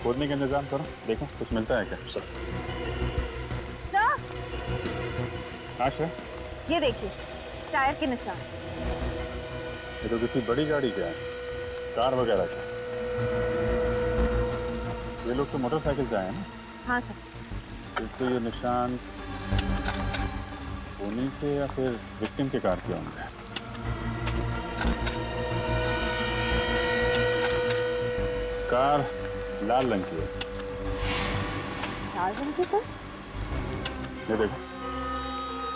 खोदने का इंतजाम करो, देखो कुछ मिलता है क्या। सर आशा, ये देखिए टायर के निशान। ये तो किसी बड़ी गाड़ी का है, कार वगैरह का। ये लोग तो मोटरसाइकिल से आए हैं ना। हाँ सर। तो ये निशान उन्हीं के या फिर विक्टिम के कार के होंगे। कार लाल रंग की है। लाल रंग की सर? ये देखो,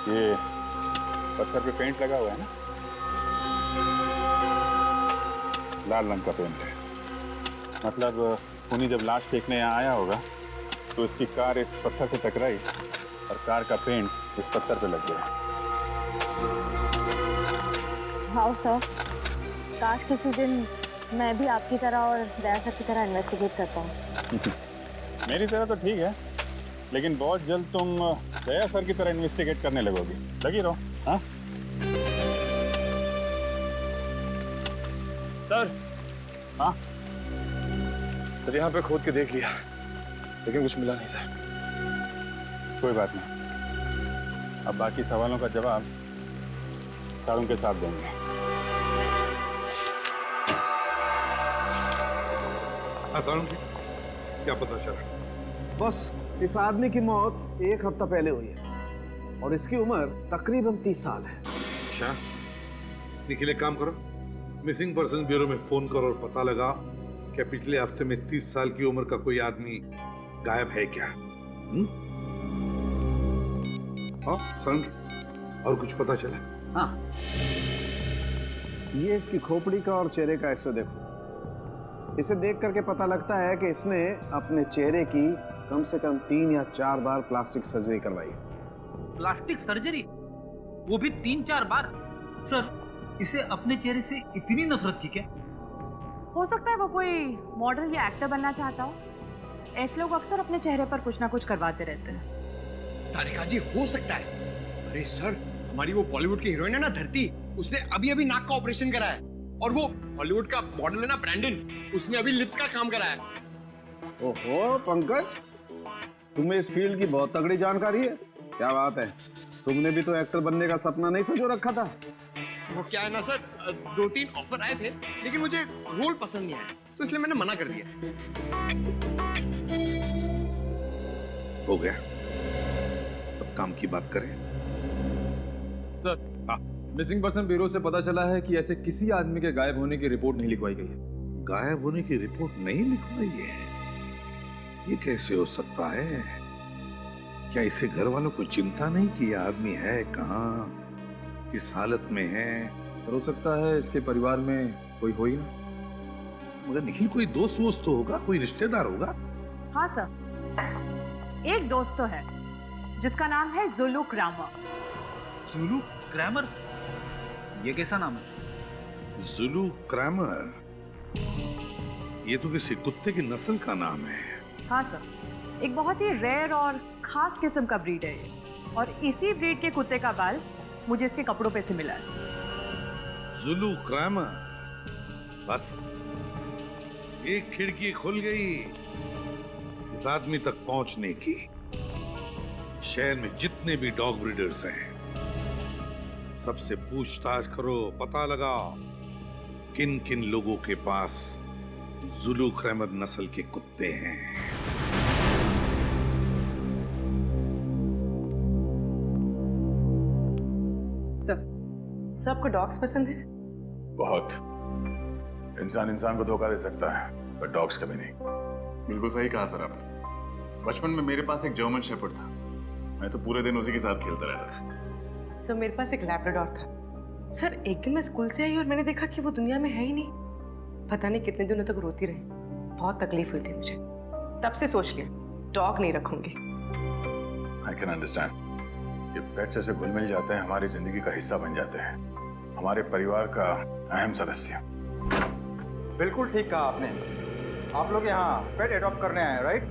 ये पत्थर पे पेंट लगा हुआ है ना, लाल रंग का पेंट है। मतलब उन्हीं जब लाश फेंकने यहाँ आया होगा तो इसकी कार इस पत्थर से टकराई और कार का पेंट इस पत्थर पे लग गया। हाँ सर, काश किसी दिन मैं भी आपकी तरह और दया सर की तरह इन्वेस्टिगेट करता हूँ। मेरी तरह तो ठीक है, लेकिन बहुत जल्द तुम दया सर की तरह इन्वेस्टिगेट करने लगोगी। लगी रहो। हाँ सर। हाँ सर यहाँ पे खोद के देख लिया, लेकिन कुछ मिला नहीं सर। कोई बात नहीं, अब बाकी सवालों का जवाब सर उनके साथ देंगे। आसान क्या पता चला? बस इस आदमी की मौत 1 हफ्ता पहले हुई है और इसकी उम्र तकरीबन 30 साल है। अच्छा, निखिल एक काम करो, मिसिंग पर्सन ब्यूरो में फोन करो और पता लगा क्या पिछले हफ्ते में 30 साल की उम्र का कोई आदमी गायब है क्या? हाँ सर, और कुछ पता चला? हाँ, ये इसकी खोपड़ी का और चेहरे का एक्सरे देखो। इसे देख करके पता लगता है कि इसने अपने चेहरे की कम से कम 3 या 4 बार प्लास्टिक सर्जरी करवाई। Plastic surgery? वो भी 3-4 बार? सर, इसे अपने चेहरे से इतनी नफरत थी क्या? हो सकता है वो कोई मॉडल या एक्टर बनना चाहता हो। ऐसे लोग अक्सर अपने चेहरे पर कुछ ना कुछ करवाते रहते हैं। तारिका जी, हो सकता है। अरे सर, हमारी वो बॉलीवुड की हीरोइन है ना धरती, उसने अभी अभी नाक का ऑपरेशन करा है। और वो हॉलीवुड का मॉडल है ना ब्रैंडन, उसने अभी लिप्स का काम करा है। ओहो पंकज, तुम्हें इस फील्ड की बहुत तगड़ी जानकारी है। क्या बात है, तुमने भी तो एक्टर बनने का सपना नहीं संजो रखा था? वो क्या है ना सर, 2-3 ऑफर आए थे, लेकिन मुझे रोल पसंद नहीं आया, तो इसलिए मैंने मना कर दिया। हो गया, अब काम की बात करें। सर, मिसिंग पर्सन ब्यूरो से पता चला है कि ऐसे किसी आदमी के गायब होने की रिपोर्ट नहीं लिखवाई गई है। गायब होने की रिपोर्ट नहीं लिखवाई है? ये कैसे हो सकता है? क्या इसे घर वालों को चिंता नहीं कि यह आदमी है कहाँ, किस हालत में है? हो सकता है इसके परिवार में कोई हो ही ना। मगर निखिल, कोई दोस्त वोस्त तो होगा, कोई रिश्तेदार होगा। हाँ सर, एक दोस्त तो है जिसका नाम है जुलू क्रैमर। जुलू क्रैमर? ये कैसा नाम है? जुलू क्रैमर? ये तो किसी कुत्ते की नस्ल का नाम है। हाँ सर, एक बहुत ही रेयर और खास किस्म का ब्रीड है ये, और इसी ब्रीड के कुत्ते का बाल मुझे इसके कपड़ों पे से मिला है। जुलू क्रैमर, बस एक खिड़की खुल गई इस आदमी तक पहुंचने की। शहर में जितने भी डॉग ब्रीडर्स हैं, सबसे पूछताछ करो, पता लगाओ किन किन लोगों के पास जुलू क्रैमर नस्ल के कुत्ते हैं। सबको डॉग्स पसंद है? बहुत। इंसान इंसान को धोखा दे सकता है, पर डॉग्स कभी नहीं। बिल्कुल सही कहा सर आपने। बचपन में मेरे पास एक जर्मन शेपर्ड था, मैं तो पूरे दिन उसी के साथ खेलता रहता था। सर, मेरे पास एक लैब्राडोर था। सर, एक दिन मैं स्कूल से आई और मैंने देखा कि वो दुनिया में है ही नहीं। पता नहीं कितने दिनों तक रोती रही, बहुत तकलीफ हुई थी मुझे। तब से सोच लिया डॉग नहीं रखूंगी। I can understand. ये पेट्स ऐसे घुल मिल जाते हैं, हमारी जिंदगी का हिस्सा बन जाते हैं, हमारे परिवार का अहम सदस्य। बिल्कुल ठीक कहा आपने। आप लोग यहाँ पेट एडॉप्ट करने आए हैं, राइट?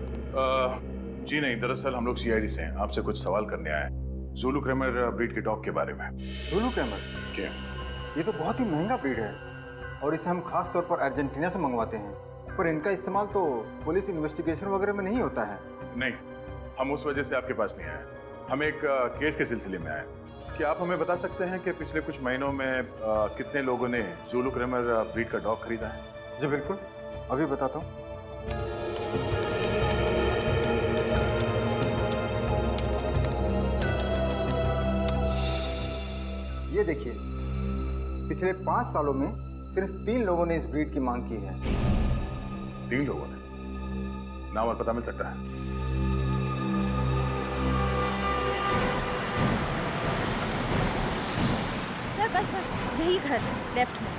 जी नहीं, दरअसल हम लोग सीआईडी से हैं, आपसे कुछ सवाल करने आए हैं जुलू क्रैमर ब्रीड के डॉग के बारे में। जुलू क्रैमर? क्या? ये तो बहुत ही महंगा ब्रीड है और इसे हम खास तौर पर अर्जेंटीना से मंगवाते हैं। पर इनका इस्तेमाल तो पुलिस इन्वेस्टिगेशन वगैरह में नहीं होता है। नहीं, हम उस वजह से आपके पास नहीं आए। हम एक केस के सिलसिले में आए। क्या आप हमें बता सकते हैं कि पिछले कुछ महीनों में कितने लोगों ने ज़ुलू क्रैमर ब्रीड का डॉग खरीदा है? जी बिल्कुल, अभी बताता हूँ। ये देखिए, पिछले 5 सालों में सिर्फ 3 लोगों ने इस ब्रीड की मांग की है। 3 लोगों ने? नाम और पता मिल सकता है? सर बस बस यही घर लेफ्ट में।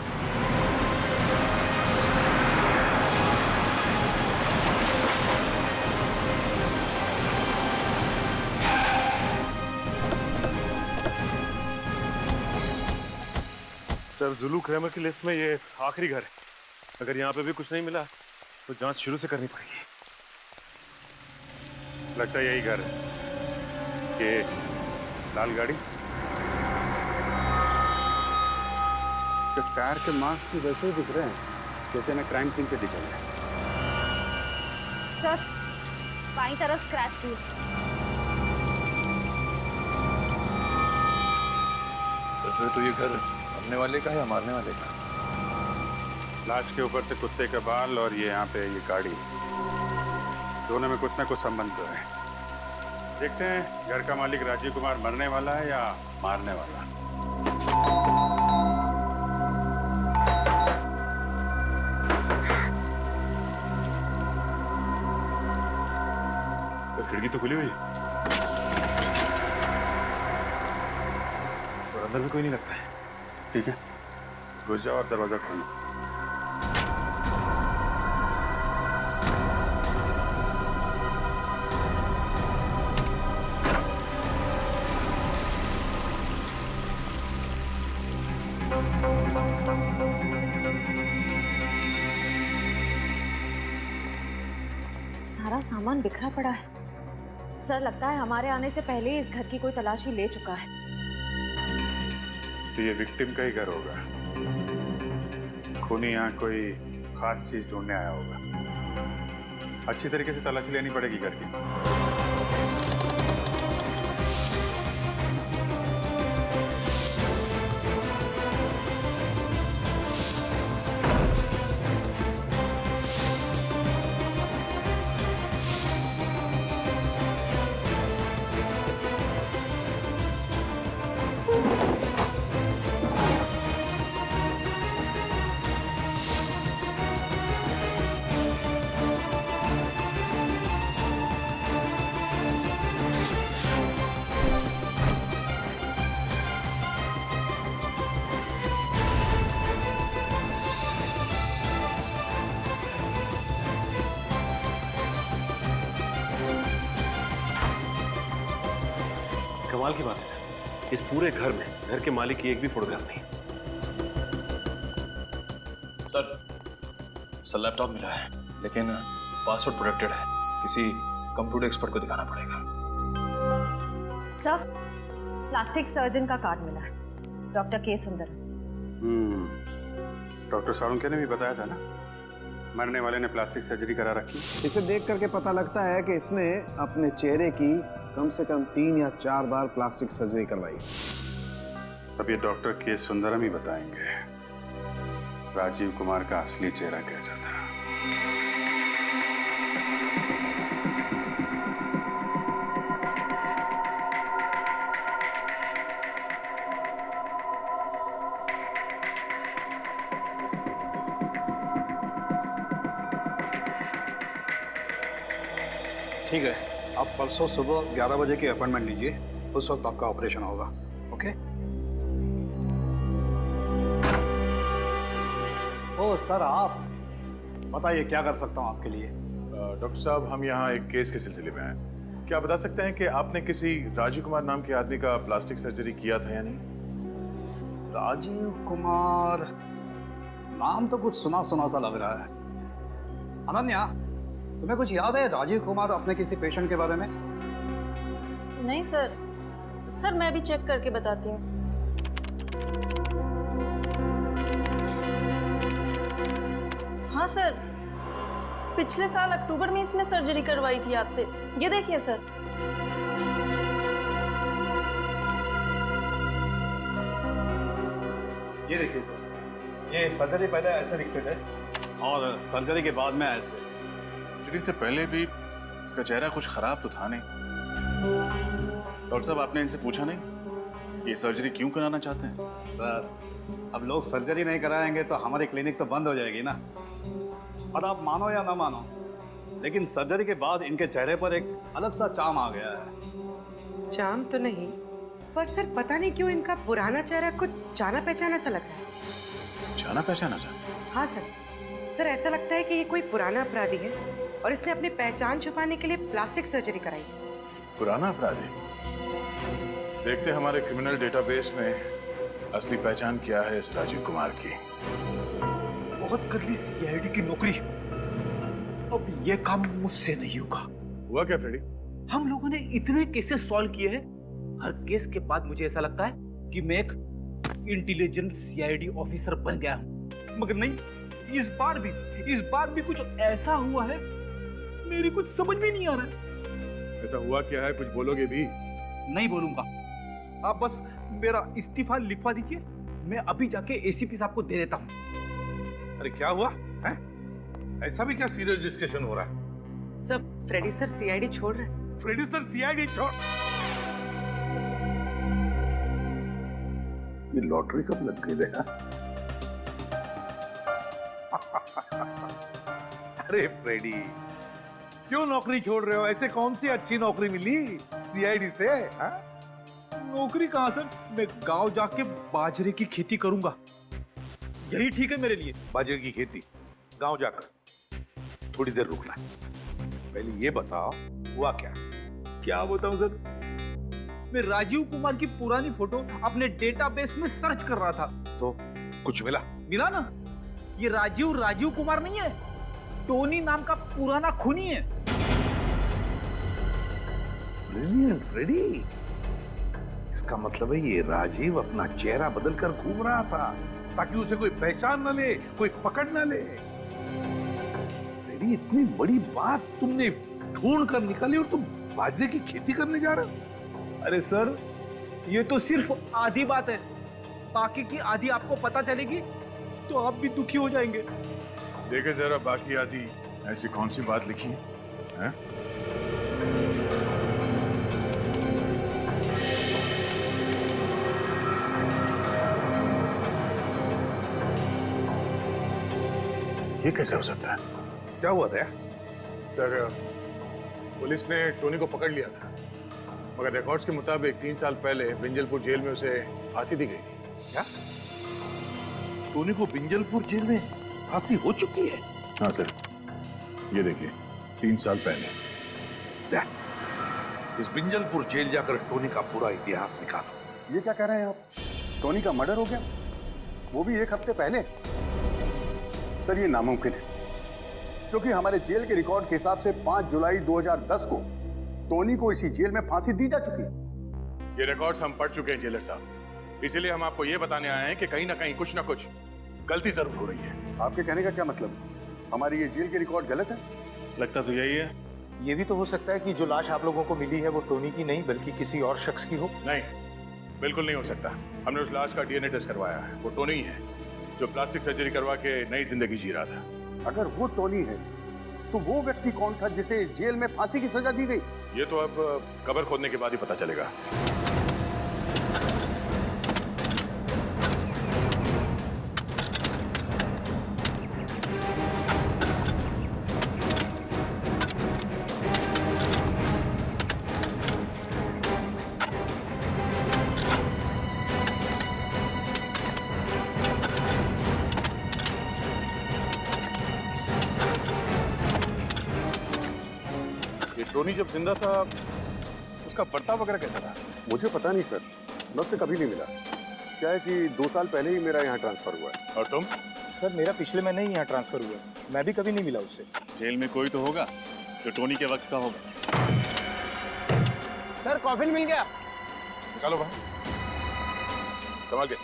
सर, ज़ुलू क्रैमर की लिस्ट में ये आखिरी घर है। अगर यहाँ पे भी कुछ नहीं मिला तो जांच शुरू से करनी पड़ेगी। लगता है यही घर है। ये लाल गाड़ी। टायर के मार्क्स भी वैसे ही दिख रहे हैं जैसे मैं क्राइम सीन पे दिखे हैं। सर बाईं तरफ स्क्रैच भी। सर फिर तो ये घर अपने वाले का है या मारने वाले का? लाश के ऊपर से कुत्ते का बाल और ये यहाँ पे ये गाड़ी, दोनों में कुछ ना कुछ संबंध तो है। देखते हैं घर का मालिक राजीव कुमार मरने वाला है या मारने वाला। तो खिड़की तो खुली हुई है और अंदर भी कोई नहीं लगता है। ठीक है, घुस जाओ और दरवाजा खोलो। सारा सामान बिखरा पड़ा है। सर लगता है हमारे आने से पहले ही इस घर की कोई तलाशी ले चुका है। तो ये विक्टिम का ही घर होगा। खूनी यहाँ कोई खास चीज ढूंढने आया होगा। अच्छी तरीके से तलाशी लेनी पड़ेगी घर की। कमाल की बात है सर, इस पूरे घर में घर के मालिक की एक भी फोटोग्राफ नहीं। सर लैपटॉप मिला है लेकिन पासवर्ड प्रोटेक्टेड है। किसी कंप्यूटर एक्सपर्ट को दिखाना पड़ेगा। सर प्लास्टिक सर्जन का कार्ड मिला है, डॉक्टर के सुंदर। डॉक्टर सालुंके ने भी बताया था ना, मरने वाले ने प्लास्टिक सर्जरी करा रखी। इसे देख करके पता लगता है कि इसने अपने चेहरे की कम से कम 3 या 4 बार प्लास्टिक सर्जरी करवाई। अब ये डॉक्टर के सुंदरम ही बताएंगे राजीव कुमार का असली चेहरा कैसा था। ठीक है, आप परसों सुबह 11 बजे की अपॉइंटमेंट लीजिए, उस वक्त आपका ऑपरेशन होगा। ओके? ओ सर, आप बताइए क्या कर सकता हूँ आपके लिए। डॉक्टर साहब, हम यहाँ एक केस के सिलसिले में आए। क्या आप बता सकते हैं कि आपने किसी राजीव कुमार नाम के आदमी का प्लास्टिक सर्जरी किया था या नहीं? राजीव कुमार नाम तो कुछ सुना सुना सा लग रहा है। अनन्या, तुम्हें कुछ याद है राजीव कुमार अपने किसी पेशेंट के बारे में? नहीं सर, मैं भी चेक करके बताती हूँ। हाँ सर, पिछले साल अक्टूबर में इसने सर्जरी करवाई थी आपसे। ये देखिए सर। ये देखिए सर, ये सर्जरी पहले ऐसे दिखते थे और सर्जरी के बाद में ऐसे। सर्जरी से पहले भी इसका चेहरा कुछ खराब तो था नहीं। डॉक्टर साहब, आपने इनसे पूछा नहीं ये सर्जरी क्यों कराना चाहते हैं? सर, अब लोग सर्जरी नहीं कराएंगे तो हमारी क्लिनिक तो बंद हो जाएगी ना। और आप मानो या ना मानो, लेकिन सर्जरी के बाद इनके चेहरे पर एक अलग सा चार्म आ गया है। चार्म तो नहीं, पर सर पता नहीं क्यों इनका पुराना चेहरा कुछ जाना पहचाना सा लग रहा है। जाना पहचाना सा? हाँ सर, सर ऐसा लगता है कि ये कोई पुराना अपराधी है और इसने अपनी पहचान छुपाने के लिए प्लास्टिक सर्जरी कराई। पुराना अपराधी? देखते हमारे क्रिमिनल डेटाबेस में असली पहचान क्या है इस राजीव कुमार की। बहुत कर ली सीआईडी की नौकरी, अब ये काम मुझसे नहीं होगा। हुआ क्या फ्रेडी? हम लोगों ने इतने केसेस सॉल्व किए हैं, हर केस के बाद मुझे ऐसा लगता है कि मैं एक इंटेलिजेंट सीआईडी ऑफिसर बन गया हूं। मगर नहीं, इस बार भी कुछ ऐसा हुआ है मेरी कुछ समझ में नहीं आ रहा है। ऐसा हुआ क्या है, कुछ बोलोगे भी? नहीं बोलूंगा, आप बस मेरा इस्तीफा लिखवा दीजिए, मैं अभी जाके एसीपी साहब को दे देता हूं। अरे क्या हुआ है? ऐसा भी क्या सीरियस डिस्कशन हो रहा है? सब फ्रेडी सर सीआईडी छोड़ रहे हैं। फ्रेडी सर सीआईडी छोड़? ये लॉटरी कब लग गई है? अरे फ्रेडी, क्यों नौकरी छोड़ रहे हो? ऐसे कौन सी अच्छी नौकरी मिली सीआईडी से? हा? नौकरी कहां सर, मैं गांव जाके बाजरे की खेती करूंगा, यही ठीक है मेरे लिए। बाजरे की खेती गांव जाकर? थोड़ी देर रुकना, पहले ये बताओ हुआ क्या? क्या बताऊं सर, मैं राजीव कुमार की पुरानी फोटो अपने डेटाबेस में सर्च कर रहा था। तो कुछ मिला? मिला ना, ये राजीव कुमार नहीं है, टोनी नाम का पुराना खूनी है। ब्रिलियंट फ्रेडी, इसका मतलब है ये राजीव अपना चेहरा बदलकर घूम रहा था ताकि उसे कोई पहचान न ले, कोई पकड़ न ले। फ्रेडी, इतनी बड़ी बात तुमने ढूंढ कर निकाली और तुम बाजरे की खेती करने जा रहे हो? अरे सर, ये तो सिर्फ आधी बात है, बाकी की आधी आपको पता चलेगी तो आप भी दुखी हो जाएंगे। देखे जरा बाकी आधी ऐसी कौन सी बात लिखी है? ये कैसे हो सकता है? क्या हुआ था? सर, पुलिस ने टोनी को पकड़ लिया था, मगर रिकॉर्ड्स के मुताबिक 3 साल पहले बिंजलपुर जेल में उसे फांसी दी गई थी। क्या? टोनी को बिंजलपुर जेल में फांसी हो चुकी है? हाँ सर, ये देखिए 3 साल पहले। इस बिंजलपुर जेल जाकर टोनी का पूरा इतिहास निकालो। ये क्या कह रहे हैं आप? टोनी का मर्डर हो गया, वो भी 1 हफ्ते पहले? सर, ये नामुमकिन है, क्योंकि हमारे जेल के रिकॉर्ड के हिसाब से 5 जुलाई 2010 को टोनी को इसी जेल में फांसी दी जा चुकी है। ये रिकॉर्ड्स हम पढ़ चुके हैं जेलर साहब, इसीलिए हम आपको ये बताने आए हैं कि कहीं ना कहीं कुछ ना कुछ गलती जरूर हो रही है। आपके कहने का क्या मतलब? हमारी ये जेल के रिकॉर्ड गलत है? लगता तो यही है। ये भी तो हो सकता है कि जो लाश आप लोगों को मिली है वो टोनी की नहीं बल्कि किसी और शख्स की हो। नहीं, बिल्कुल नहीं हो सकता। हमने उस लाश का डीएनए टेस्ट करवाया है, वो टोनी ही है जो प्लास्टिक सर्जरी करवा के नई जिंदगी जी रहा था। अगर वो टोनी है तो वो व्यक्ति कौन था जिसे इस जेल में फांसी की सजा दी गई? ये तो अब कब्र खोदने के बाद ही पता चलेगा। टोनी जब जिंदा था उसका बर्ताव वगैरह कैसा था? मुझे पता नहीं सर, मैं उससे कभी नहीं मिला। क्या है कि 2 साल पहले ही मेरा यहाँ ट्रांसफर हुआ है। और तुम? सर, मेरा पिछले महीने ही यहाँ ट्रांसफर हुआ, मैं भी कभी नहीं मिला उससे। जेल में कोई तो होगा जो टोनी के वक्त का होगा। सर, कॉफिन मिल गया। निकालो बाहर, संभाल के,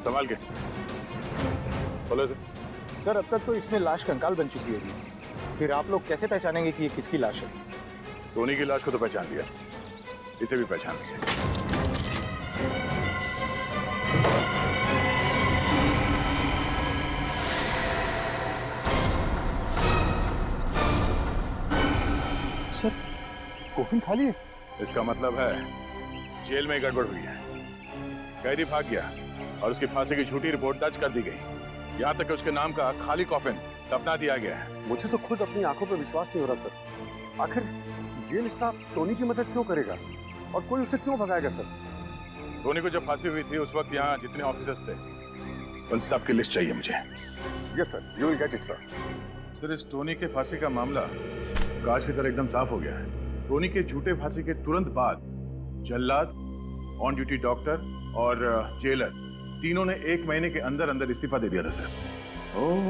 संभाल के। बोलो सर, अब तक तो इसमें लाश कंकाल बन चुकी होगी, फिर आप लोग कैसे पहचानेंगे कि ये किसकी लाश है? टोनी की लाश को तो पहचान लिया, इसे भी पहचान लिया। सर, कोफिन खाली है। इसका मतलब है जेल में गड़बड़ हुई है, कैदी भाग गया और उसकी फांसी की झूठी रिपोर्ट दर्ज कर दी गई। यहाँ तक कि उसके नाम का खाली कॉफिन दफना दिया गया है। मुझे तो खुद अपनी आंखों पर विश्वास नहीं हो रहा सर। आखिर जेल स्टाफ टोनी की मदद क्यों करेगा और कोई उसे क्यों भगाएगा सर? टोनी को जब फांसी हुई थी उस वक्त यहाँ जितने ऑफिसर्स थे उन सब की लिस्ट चाहिए मुझे। Yes sir, you will get it sir. Sir, इस टोनी के फांसी का मामला कांच की तरह एकदम साफ हो गया है। टोनी के झूठे फांसी के तुरंत बाद जल्लाद, ऑन ड्यूटी डॉक्टर और जेलर तीनों ने 1 महीने के अंदर अंदर इस्तीफा दे दिया था सर। ओह,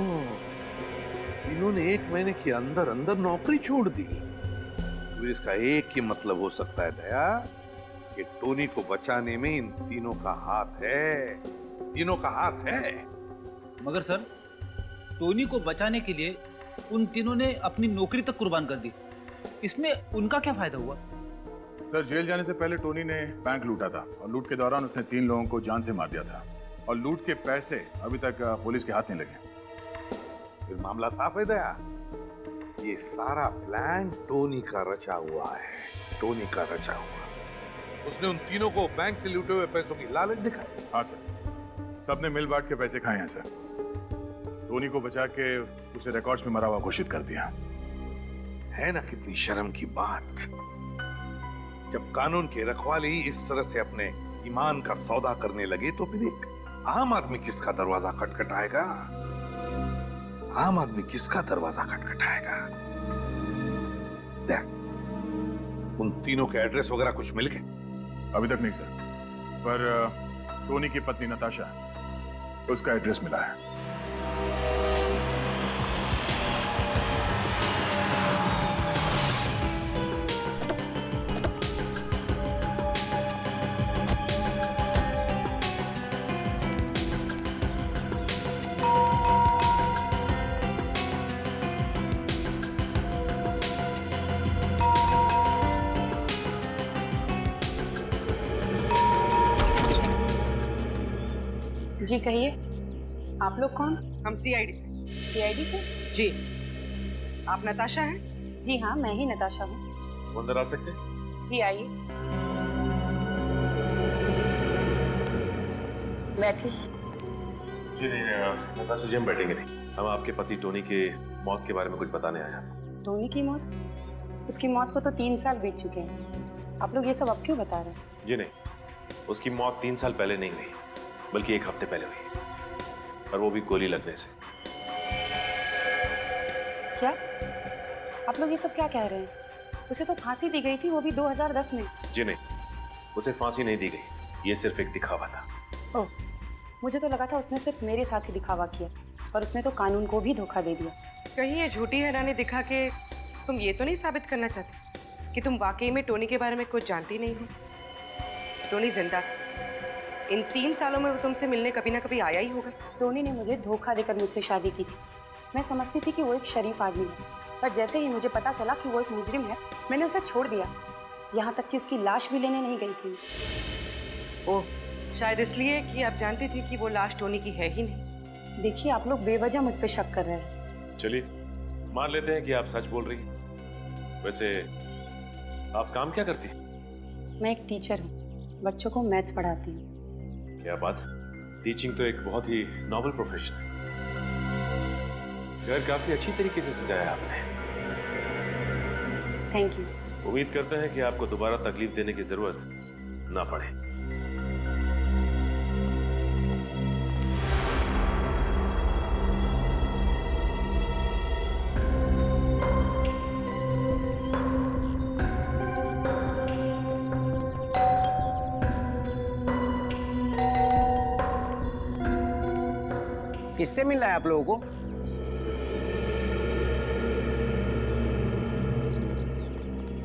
इन्होंने 1 महीने के अंदर अंदर नौकरी छोड़ दी। तो इसका एक ही मतलब हो सकता है दया कि टोनी को बचाने में इन तीनों का हाथ है, तीनों का हाथ है। मगर सर, टोनी को बचाने के लिए उन तीनों ने अपनी नौकरी तक कुर्बान कर दी, इसमें उनका क्या फायदा हुआ? सर, जेल जाने से पहले टोनी ने बैंक लूटा था और लूट के दौरान उसने 3 लोगों को जान से मार दिया था और लूट के पैसे अभी तक पुलिस के हाथ नहीं लगे। फिर मामला साफ है दया, ये सारा प्लान टोनी का रचा हुआ है, टोनी का रचा हुआ। उसने उन तीनों को बैंक से लूटे हुए पैसों की लालच दिखाई। हाँ सर, सबने मिल बांट के पैसे खाए हैं सर। टोनी को बचा के उसे रिकॉर्ड्स में मरा हुआ घोषित कर दिया। है ना कितनी शर्म की बात, जब कानून के रखवाले ही इस तरह से अपने ईमान का सौदा करने लगे तो फिर एक आम आदमी किसका दरवाजा खटखटाएगा? आम आदमी किसका दरवाजा खटखटाएगा? देख, उन तीनों के एड्रेस वगैरह कुछ मिल गए? अभी तक नहीं सर, पर टोनी की पत्नी नताशा, उसका एड्रेस मिला है। जी कहिए, आप लोग कौन? हम सीआईडी से। सीआईडी से? जी। आप नताशा हैं? जी हाँ, मैं ही नताशा हूँ। अंदर आ सकते हैं? जी आइए, बैठिए। जी नहीं, नताशा जी हम बैठेंगे नहीं। हम आपके पति टोनी के मौत के बारे में कुछ बताने आए हैं। टोनी की मौत? उसकी मौत को तो 3 साल बीत चुके हैं। आप लोग ये सब अब क्यों बता रहे हैं? जी नहीं, उसकी मौत 3 साल पहले नहीं हुई, बल्कि 1 हफ्ते पहले हुई, और वो भी गोली लगने से। क्या आप लोग ये सब क्या कह रहे हैं? उसे तो फांसी दी गई थी, वो भी 2010 में। जी नहीं, उसे फांसी नहीं दी गई, ये सिर्फ एक दिखावा था। ओह, मुझे तो लगा था उसने सिर्फ मेरे साथ ही दिखावा किया, और उसने तो कानून को भी धोखा दे दिया। कहीं ये झूठी हैरानी दिखा के तुम ये तो नहीं साबित करना चाहती कि तुम वाकई में टोनी के बारे में कुछ जानती नहीं हो? टोनी जिंदा था, इन 3 सालों में वो तुमसे मिलने कभी ना कभी आया ही होगा। टोनी ने मुझे धोखा देकर मुझसे शादी की थी। मैं समझती थी कि वो एक शरीफ आदमी है, पर जैसे ही मुझे पता चला कि वो एक मुजरिम है, मैंने उसे छोड़ दिया। यहाँ तक कि उसकी लाश भी लेने नहीं गई थी। ओह, शायद इसलिए कि आप जानती थी कि वो लाश टोनी की है ही नहीं। देखिए, आप लोग बेवजह मुझ पे शक कर रहे हैं। चलिए मान लेते हैं कि आप सच बोल रही हैं। वैसे आप काम क्या करती हैं? मैं एक टीचर हूँ, बच्चों को मैथ्स पढ़ाती हूँ। क्या बात, टीचिंग तो एक बहुत ही नॉबल प्रोफेशन है। घर काफी अच्छी तरीके से सजाया आपने। Thank you. उम्मीद करते हैं कि आपको दोबारा तकलीफ देने की जरूरत ना पड़े। किससे मिल रहा है आप लोगों को?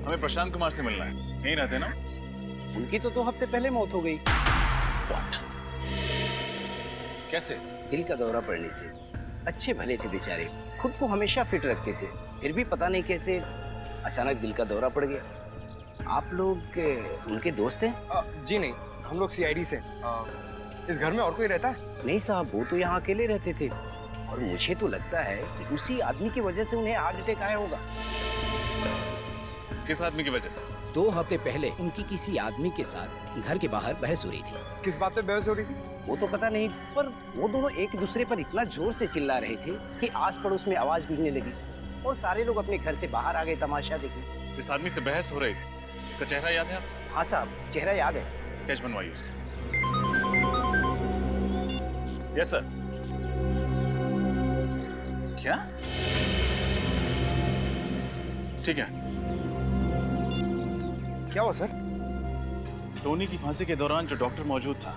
हमें प्रशांत कुमार से मिलना है, यहीं रहते ना? उनकी तो 2 हफ्ते पहले मौत हो गई। कैसे? दिल का दौरा पड़ने से। अच्छे भले थे बेचारे, खुद को हमेशा फिट रखते थे, फिर भी पता नहीं कैसे अचानक दिल का दौरा पड़ गया। आप लोग उनके दोस्त हैं? जी नहीं, हम लोग सीआईडी से। इस घर में और कोई रहता है? नहीं साहब, वो तो यहाँ अकेले रहते थे और मुझे तो लगता है कि उसी आदमी की वजह से उन्हें हार्ट अटैक आया होगा। किस आदमी की वजह से? 2 हफ्ते पहले उनकी किसी आदमी के साथ घर के बाहर बहस हो रही थी। किस बात पे बहस हो रही थी? वो तो पता नहीं, पर वो दोनों एक दूसरे पर इतना जोर से चिल्ला रहे थे कि आस पड़ोस में आवाज गूंजने लगी और सारे लोग अपने घर से बाहर आ गए तमाशा देखने। जिस आदमी से बहस हो रही थी उसका चेहरा याद है आपको? हाँ साहब, चेहरा याद है। स्केच बनवाइए उसका। Yes sir. क्या? ठीक है। क्या हुआ सर? टोनी की फांसी के दौरान जो डॉक्टर मौजूद था,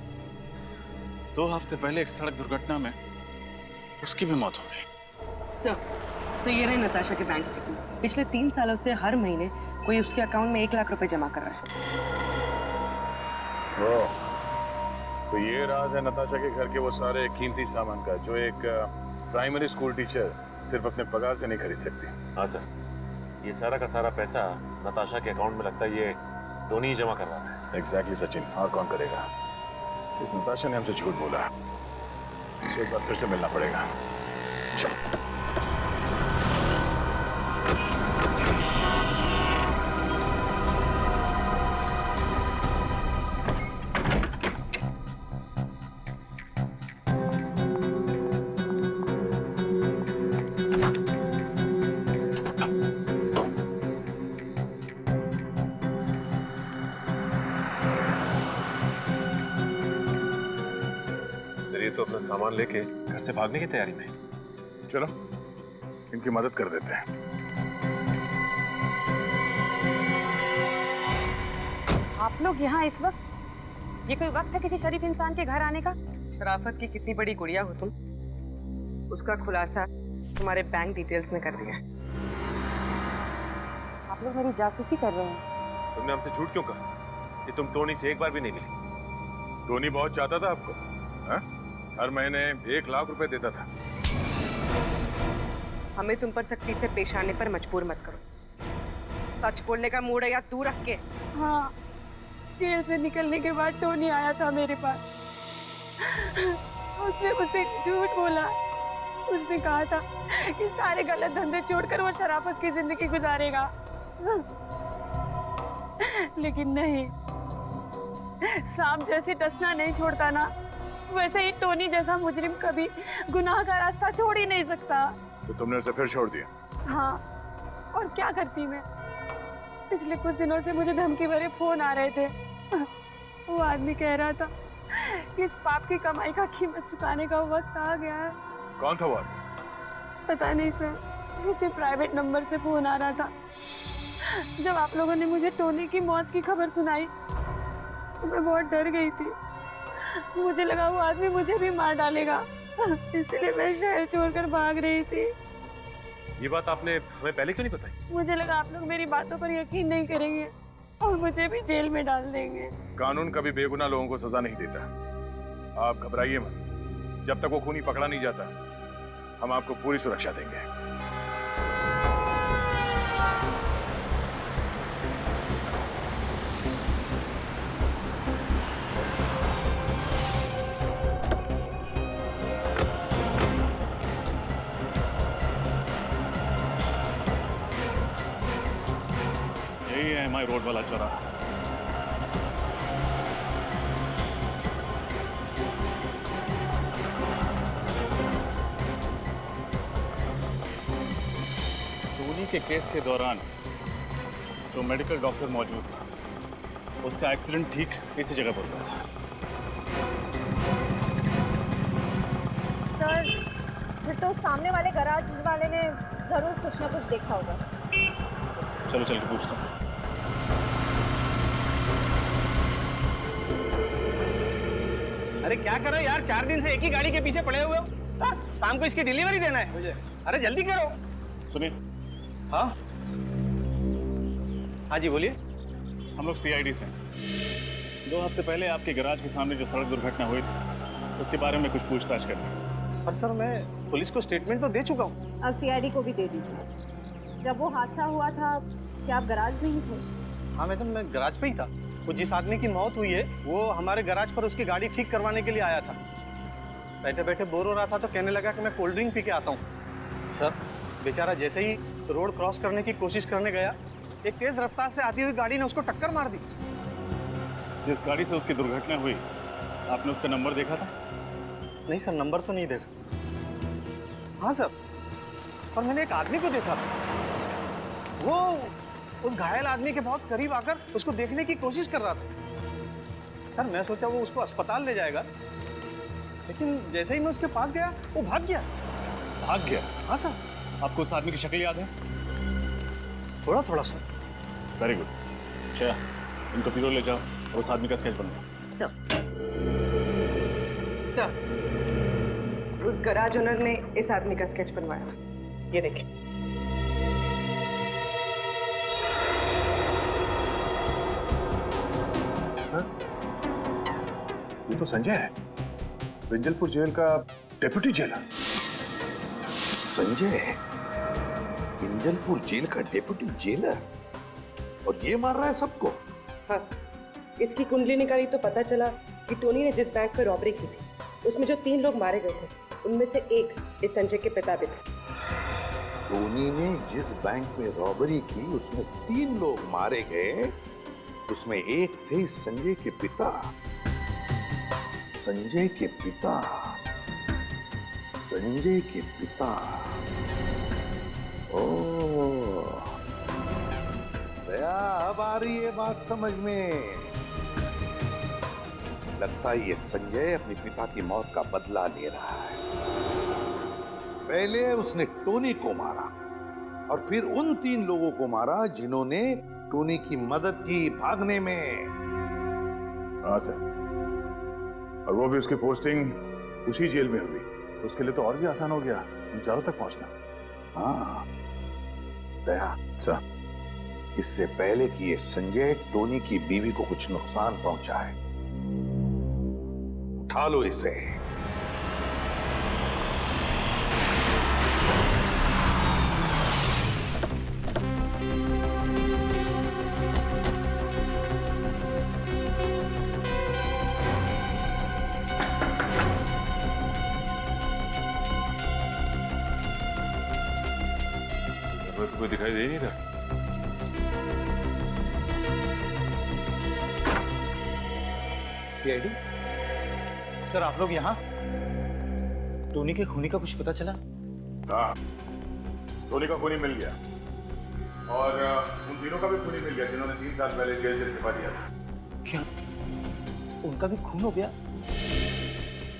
2 हफ्ते पहले एक सड़क दुर्घटना में उसकी भी मौत हो गई। सर ये रहे नताशा के बैंक स्टेटमेंट। पिछले 3 सालों से हर महीने कोई उसके अकाउंट में 1 लाख रुपए जमा कर रहा है। तो ये राज है नताशा के घर के वो सारे कीमती सामान का जो एक प्राइमरी स्कूल टीचर सिर्फ अपने पगार से नहीं खरीद सकती। हाँ सर, ये सारा का सारा पैसा नताशा के अकाउंट में लगता है ये टोनी ही जमा कर रहा है। एग्जैक्टली सचिन, और कौन करेगा? इस नताशा ने हमसे झूठ बोला, इसे एक बार फिर से मिलना पड़ेगा। चलो। तो अपना सामान लेके घर से भागने की तैयारी में। चलो इनकी मदद कर देते हैं। आप लोग यहाँ इस वक्त? ये कोई वक्त है किसी शरीफ इंसान के घर आने का? शराफत की कितनी बड़ी गुड़िया हो तुम, उसका खुलासा तुम्हारे बैंक डिटेल्स ने कर दिया। आप लोग मेरी जासूसी कर रहे हैं। तुमने हमसे झूठ क्यों कहा कि तुम टोनी से एक बार भी नहीं मिली? टोनी बहुत चाहता था आपको, हा? हर महीने 1 लाख रुपए देता था। हमें तुम पर सख्ती से पेश आने पर मजबूर मत करो। सच बोलने का मूड है या तू रख के? हाँ, जेल से निकलने के बाद टोनी आया था मेरे पास। उसने मुझसे झूठ बोला। उसने कहा था कि सारे गलत धंधे छोड़कर वो शराफत की जिंदगी गुजारेगा, लेकिन नहीं। सांप जैसे डसना नहीं छोड़ता ना, वैसे ही टोनी जैसा मुजरिम कभी गुनाह का रास्ता छोड़ ही नहीं सकता। तो तुमने उसे फिर छोड़ दिया? हाँ, और क्या करती मैं? पिछले कुछ दिनों से मुझे धमकी भरे फोन आ रहे थे। वो आदमी कह रहा था कि इस पाप की कमाई का कीमत चुकाने का वक्त आ गया है। कौन था वो आदमी? पता नहीं सर, किसी प्राइवेट नंबर से फोन आ रहा था। जब आप लोगों ने मुझे टोनी की मौत की खबर सुनाई तो मैं बहुत डर गई थी। मुझे लगा वो आदमी मुझे भी मार डालेगा, इसलिए मैं शहर छोड़कर भाग रही थी। ये बात आपने हमें पहले क्यों नहीं बताई? मुझे लगा आप लोग मेरी बातों पर यकीन नहीं करेंगे और मुझे भी जेल में डाल देंगे। कानून कभी बेगुनाह लोगों को सजा नहीं देता। आप घबराइए मत, जब तक वो खूनी पकड़ा नहीं जाता हम आपको पूरी सुरक्षा देंगे। यही है हमारी रोड वाला चौराहा। टोनी के केस के दौरान जो मेडिकल डॉक्टर मौजूद था, उसका एक्सीडेंट ठीक इसी जगह पर हुआ था। सर, फिर तो सामने वाले गैराज वाले ने जरूर कुछ ना कुछ देखा होगा। चलो चल के पूछता हूँ। अरे क्या कर रहे हो यार, 4 दिन से एक ही गाड़ी के पीछे पड़े हुए हो। शाम को इसकी डिलीवरी देना है मुझे। अरे जल्दी करो। सुनिए। हाँ हाँ जी बोलिए। हम लोग सीआईडी से हैं। 2 हफ्ते पहले आपके गैराज के सामने जो सड़क दुर्घटना हुई थी, उसके बारे में कुछ पूछताछ करनी है। पर सर मैं पुलिस को स्टेटमेंट तो दे चुका हूँ। अब सीआईडी को भी दे दीजिए। जब वो हादसा हुआ था क्या आप गैराज में ही थे? हाँ मैडम, मैं गैराज पे ही था। वो जिस आदमी की मौत हुई है वो हमारे गैराज पर उसकी गाड़ी ठीक करवाने के लिए आया था। बैठे बैठे बोर हो रहा था तो कहने लगा कि मैं कोल्ड ड्रिंक पी के आता हूँ। सर बेचारा जैसे ही रोड क्रॉस करने की कोशिश करने गया, एक तेज रफ्तार से आती हुई गाड़ी ने उसको टक्कर मार दी। जिस गाड़ी से उसकी दुर्घटना हुई, आपने उसका नंबर देखा था? नहीं सर, नंबर तो नहीं देखा। हाँ सर, पर मैंने एक आदमी को देखा था। वो उस घायल आदमी के बहुत करीब आकर उसको देखने की कोशिश कर रहा था। सर मैं सोचा वो उसको अस्पताल ले जाएगा, लेकिन जैसे ही मैं उसके पास गया वो भाग गया। भाग गया? हाँ सर। आपको उस आदमी की शक्ल याद है? थोड़ा थोड़ा सर। Very good. अच्छा, इनको पीरो ले जाओ और उस आदमी का स्केच बनाओ। सर, उस गैराज ओनर ने इस आदमी का स्केच बनवाया। ये देखिए। ये तो संजय है, विंजलपुर जेल का डेप्यूटी जेलर। संजय, विंजलपुर जेल का डेप्यूटी जेलर, और ये मार रहा है सबको? हाँ सर, इसकी कुंडली निकाली तो पता चला कि टोनी ने जिस बैंक पर रॉबरी की थी उसमें जो 3 लोग मारे गए थे उनमें से एक इस संजय के पिता भी थे। टोनी ने जिस बैंक में रॉबरी की उसमें 3 लोग मारे गए, उसमें एक थे संजय के पिता। संजय के पिता, संजय के पिता। ओह, दया, अब आ रही है बात समझ में। लगता है ये संजय अपने पिता की मौत का बदला ले रहा है। पहले उसने टोनी को मारा और फिर उन 3 लोगों को मारा जिन्होंने टोनी की मदद की भागने में। हाँ सर, और वो भी उसकी पोस्टिंग उसी जेल में हुई, तो उसके लिए तो और भी आसान हो गया उन चारों तक पहुंचना। हाँ दया सर, इससे पहले कि ये संजय टोनी की बीवी को कुछ नुकसान पहुंचाए, उठा लो इसे। कोई दिखाई दे नहीं रहा। सीआईडी सर, आप लोग यहाँ? टोनी के खूनी का कुछ पता चला? हाँ, टोनी का खूनी मिल गया और उन तीनों का भी खूनी मिल गया जिन्होंने 3 साल पहले जेल से इस्तीफा दिया था। क्या उनका भी खून हो गया?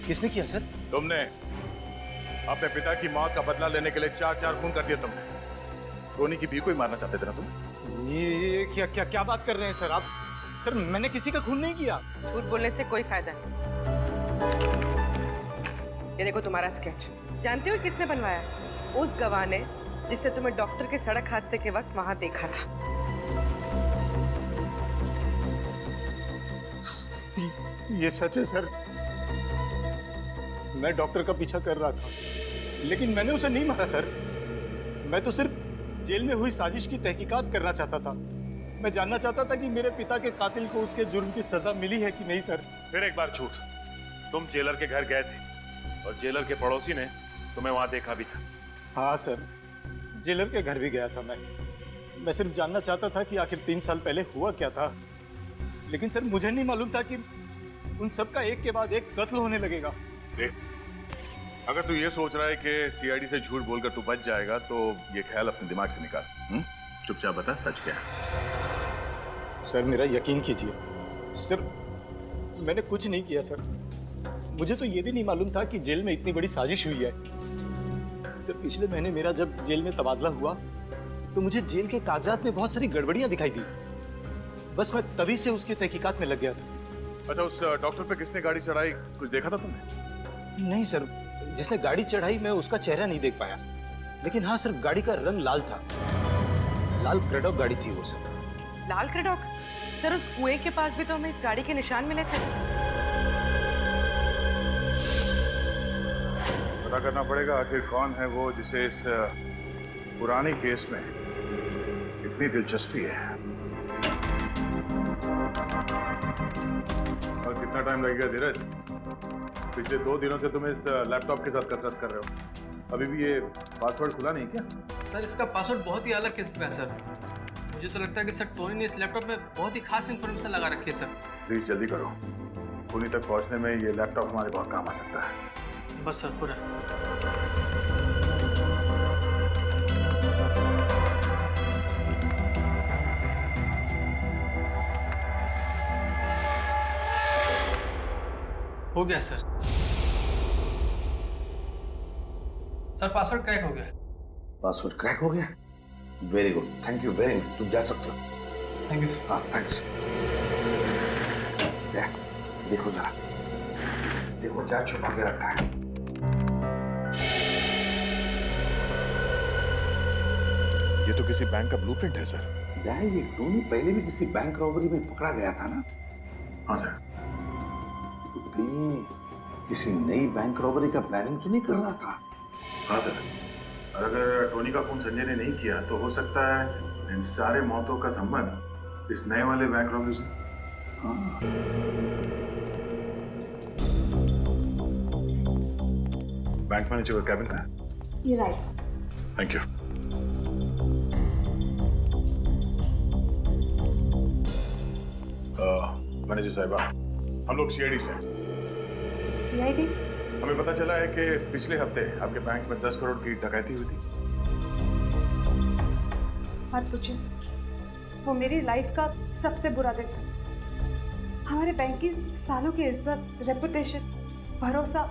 किसने किया सर? तुमने अपने पिता की मौत का बदला लेने के लिए 4 खून कर दिए तुमने। टोनी की बीवी को ही मारना चाहते थे ना तुम? ये क्या क्या क्या बात कर रहे हैं सर आप? सर मैंने किसी का खून नहीं किया। झूठ बोलने से कोई फायदा नहीं। ये देखो तुम्हारा स्केच। जानते हो किसने बनवाया? उस गवाह ने जिसने तुम्हें डॉक्टर के सड़क हादसे के वक्त वहां देखा था। ये सच है सर, मैं डॉक्टर का पीछा कर रहा था, लेकिन मैंने उसे नहीं मारा सर। मैं तो सिर्फ जेल में हुई साजिश की तहकीकात करना चाहता था। मैं जानना चाहता था कि मेरे पिता के कातिल को उसके जुर्म की सजा मिली है कि नहीं सर। फिर एक बार झूठ। तुम जेलर के घर गए थे और जेलर के पड़ोसी ने तुम्हें वहां देखा भी था। हाँ सर, जेलर के घर भी गया था मैं सिर्फ जानना चाहता था कि आखिर 3 साल पहले हुआ क्या था। लेकिन सर मुझे नहीं मालूम था कि उन सब का एक के बाद एक कत्ल होने लगेगा। देख, अगर तू ये सोच रहा है कि सीआईडी से झूठ बोलकर तू बच जाएगा तो ये ख्याल अपने दिमाग से निकाल। चुपचाप बता सच क्या है। सर मेरा यकीन कीजिए सर, मैंने कुछ नहीं किया सर। मुझे तो ये भी नहीं मालूम था कि जेल में इतनी बड़ी साजिश हुई है। सर पिछले महीने मेरा जब जेल में तबादला हुआ तो मुझे जेल के कागजात में बहुत सारी गड़बड़ियां दिखाई दी। बस मैं तभी से उसकी तहकीकात में लग गया था। अच्छा, उस डॉक्टर पे किसने गाड़ी चढ़ाई, कुछ देखा था तुमने? नहीं सर, जिसने गाड़ी चढ़ाई मैं उसका चेहरा नहीं देख पाया, लेकिन हाँ सर, गाड़ी का रंग लाल था। लाल क्रेडॉक गाड़ी थी वो सर। लाल क्रेडॉक? सर उस कुएं के पास भी तो हमें इस गाड़ी के निशान मिले थे। पता करना पड़ेगा आखिर कौन है वो जिसे इस पुराने केस में इतनी दिलचस्पी है। और कितना टाइम लगेगा धीरज? पिछले 2 दिनों से तुम इस लैपटॉप के साथ कसरत कर रहे हो, अभी भी ये पासवर्ड खुला नहीं क्या? सर इसका पासवर्ड बहुत ही अलग किस्म का है सर। मुझे तो लगता है कि सर टोनी ने इस लैपटॉप में बहुत ही खास इन्फॉर्मेशन लगा रखी है सर। प्लीज जल्दी करो, टोनी तक पहुंचने में ये लैपटॉप हमारे बहुत काम आ सकता है। बस सर पूरा। हो गया सर। सर पासवर्ड क्रैक हो गया। पासवर्ड क्रैक हो गया? Very good, thank you very much. तुम जा सकते हो। Thank you sir. हाँ थैंक्स। देखो जरा, देखो क्या छुपा के रखा है। ये तो किसी बैंक का ब्लूप्रिंट है सर। क्या है ये? टोनी पहले भी किसी बैंक रॉबरी में पकड़ा गया था ना? हाँ सर। ये किसी नई बैंक रॉबरी का प्लानिंग तो नहीं कर रहा था? हाँ सर, अगर टोनी का खून संजय ने नहीं किया तो हो सकता है इन सारे मौतों का संबंध इस नए वाले बैंक रॉबरी से। हाँ। बैंक मैनेजर का कैबिन है? ये राइट। Thank you. मैनेजर साहिबा, हम लोग सीआईडी से हैं। सीआईडी? हमें पता चला है कि पिछले हफ्ते आपके बैंक में 10 करोड़ की डकैती हुई थी। मत पूछिए सर, वो मेरी लाइफ का सबसे बुरा दिन था। हमारे बैंक की सालों की इज्जत, रेपुटेशन, भरोसा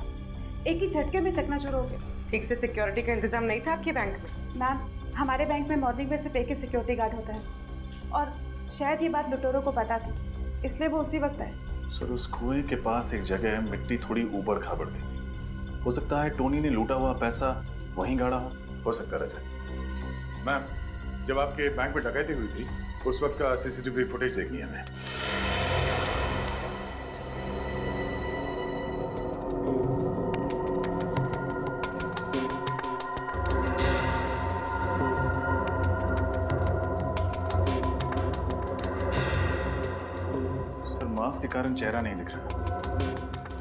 एक ही झटके में चकनाचूर हो गया। ठीक से सिक्योरिटी का इंतजाम नहीं था आपके बैंक में? मैम, हमारे बैंक में मॉर्निंग में सिर्फ एक ही सिक्योरिटी गार्ड होता है और शायद ये बात लुटेरों को पता थी, इसलिए वो उसी वक्त आए। सर, उस कुएं के पास एक जगह मिट्टी थोड़ी ऊबड़ खाबड़ थी। हो सकता है टोनी ने लूटा हुआ पैसा वहीं गाड़ा हो सकता है रजत। मैम, जब आपके बैंक में डकैती हुई थी उस वक्त का सीसीटीवी फुटेज देखनी है हमें। सर, मास्क के कारण चेहरा नहीं दिख रहा,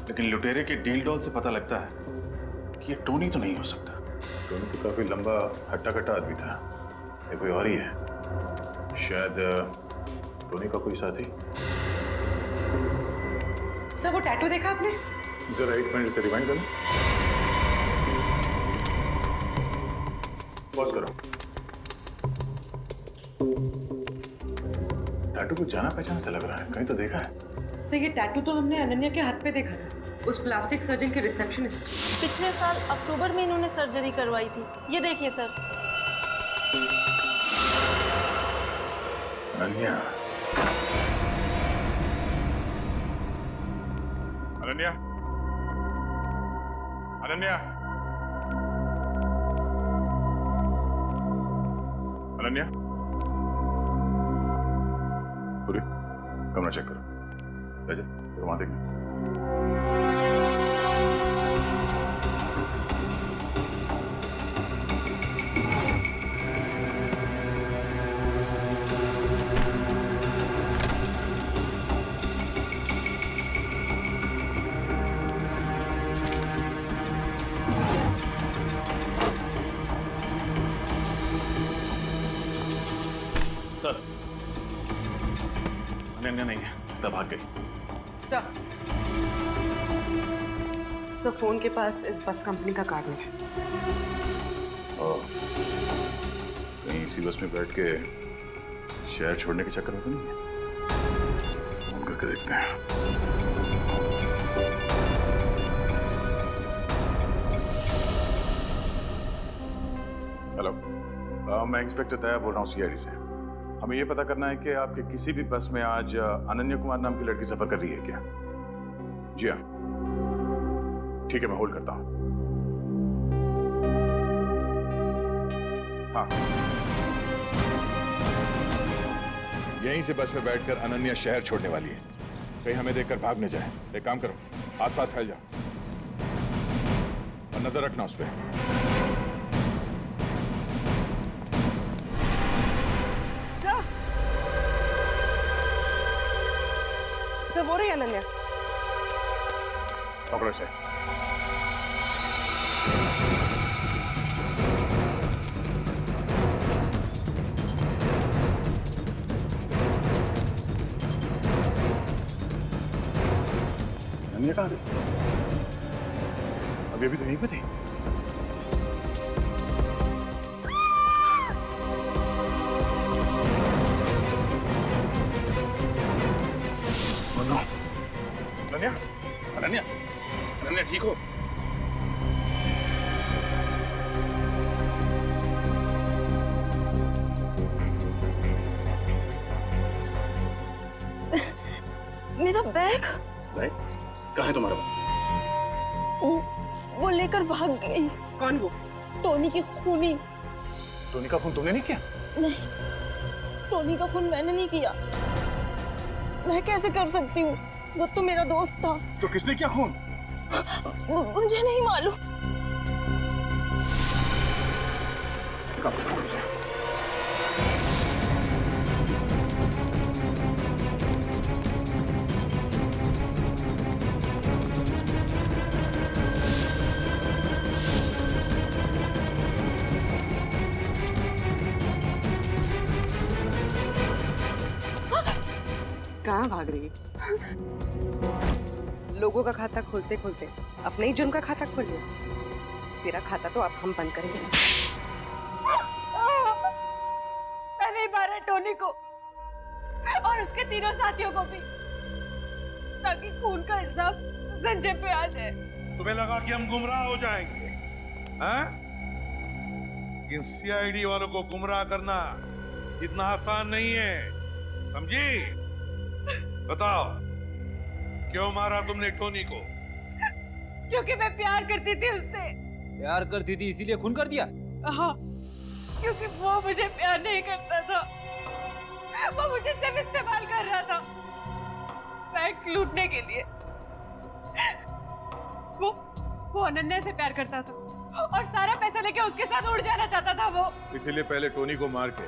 लेकिन लुटेरे के डील डॉल से पता लगता है कि ये टोनी तो नहीं हो सकता। टोनी तो काफी लंबा हट्टा कट्टा आदमी था, ये कोई और ही है। शायद टोनी का कोई साथी। सर, वो टैटू देखा आपने? जरा 1 मिनट से रिवाइंड करो। पॉज करो। टैटू को जाना पहचाना सा लग रहा है, कहीं तो देखा है। सर, ये टैटू तो हमने अनन्या के हाथ पे देखा था, उस प्लास्टिक सर्जन के रिसेप्शनिस्ट। पिछले साल अक्टूबर में इन्होंने सर्जरी करवाई थी। ये देखिए सर। अनन्या, अनन्या, अनन्या, अनन्या, पूरी कमरा चेक करो। रजत, वहां देखना। सर, अनन्या नहीं है, तब भाग गई। सर, फोन के पास इस बस कंपनी का कार्ड मिला। कहीं इसी बस में बैठ के शहर छोड़ने के चक्कर में तो नहीं है? फोन करके देखते हैं। हेलो, मैं इंस्पेक्टर दया बोल रहा हूँ सीआईडी से। हमें यह पता करना है कि आपके किसी भी बस में आज अनन्या कुमार नाम की लड़की सफर कर रही है क्या? जी हाँ, ठीक है, मैं होल्ड करता हूं। हाँ, यहीं से बस में बैठकर अनन्या शहर छोड़ने वाली है। कहीं हमें देखकर भाग न जाए। एक काम करो, आसपास फैल जाओ और नजर रखना उस पर। सर वो रही अनन्या। पकड़ो इसे। अनन्या कहाँ गई? अभी तो यहीं पे थी। अनन्या, अनन्या, अनन्या ठीक हो? मेरा बैग भाई, कहाँ है तुम्हारा बैग? वो लेकर भाग गई। कौन वो? टोनी की खूनी। टोनी का खून तुमने नहीं किया? नहीं, टोनी का खून मैंने नहीं किया। मैं कैसे कर सकती हूँ? वो तो मेरा दोस्त था। तो किसने किया खून? मुझे नहीं मालूम। कहाँ भाग रही है? लोगों का खाता खोलते खोलते अपने ही जुर्म का खाता खोल लिया। तेरा खाता तो अब हम बंद करेंगे। मैं नहीं मारा टोनी को और उसके तीनों साथियों को भी, ताकि खून का इल्जाम संजय पे आ जाए। तुम्हें लगा कि हम गुमराह हो जाएंगे? हाँ? इन सीआईडी वालों को गुमराह करना इतना आसान नहीं है, समझी? बताओ, क्यों मारा तुमने टोनी को? क्योंकि मैं प्यार करती थी उससे। प्यार करती थी इसीलिए खून कर दिया? हाँ, क्योंकि वो मुझे प्यार नहीं करता था, वो मुझे सिर्फ इस्तेमाल कर रहा था बैंक लूटने के लिए। वो अनन्या से प्यार करता था और सारा पैसा लेके उसके साथ उड़ जाना चाहता था वो। इसीलिए पहले टोनी को मार के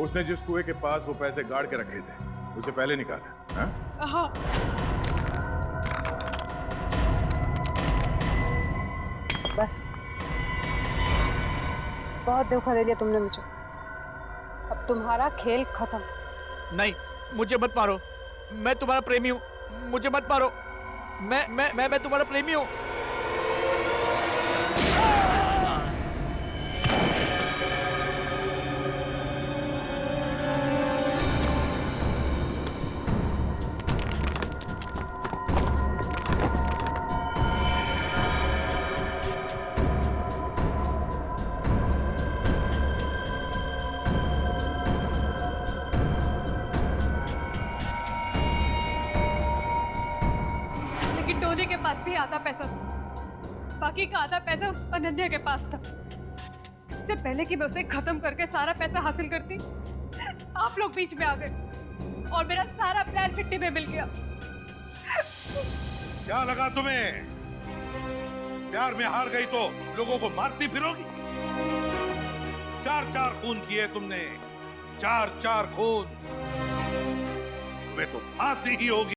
उसने जिस कुएं के पास वो पैसे गाड़ के रखे थे उसे पहले निकाला। हाँ? हाँ। बस बहुत धोखा दे दिया तुमने मुझे। अब तुम्हारा खेल खत्म। नहीं, मुझे मत मारो। मैं तुम्हारा प्रेमी हूँ। मुझे मत मारो। मैं तुम्हारा प्रेमी हूँ। टोनी के पास भी आधा पैसा था, बाकी का आधा पैसा उस अनन्या के पास था। इससे पहले कि मैं उसे खत्म करके सारा पैसा हासिल करती, आप लोग बीच में आ गए और मेरा सारा प्लान मिट्टी में मिल गया। क्या लगा तुम्हें? प्यार में हार गई तो लोगों को मारती फिरोगी? 4-4 खून किए तुमने, 4-4 खून। तुम्हें तो फांसी ही होगी।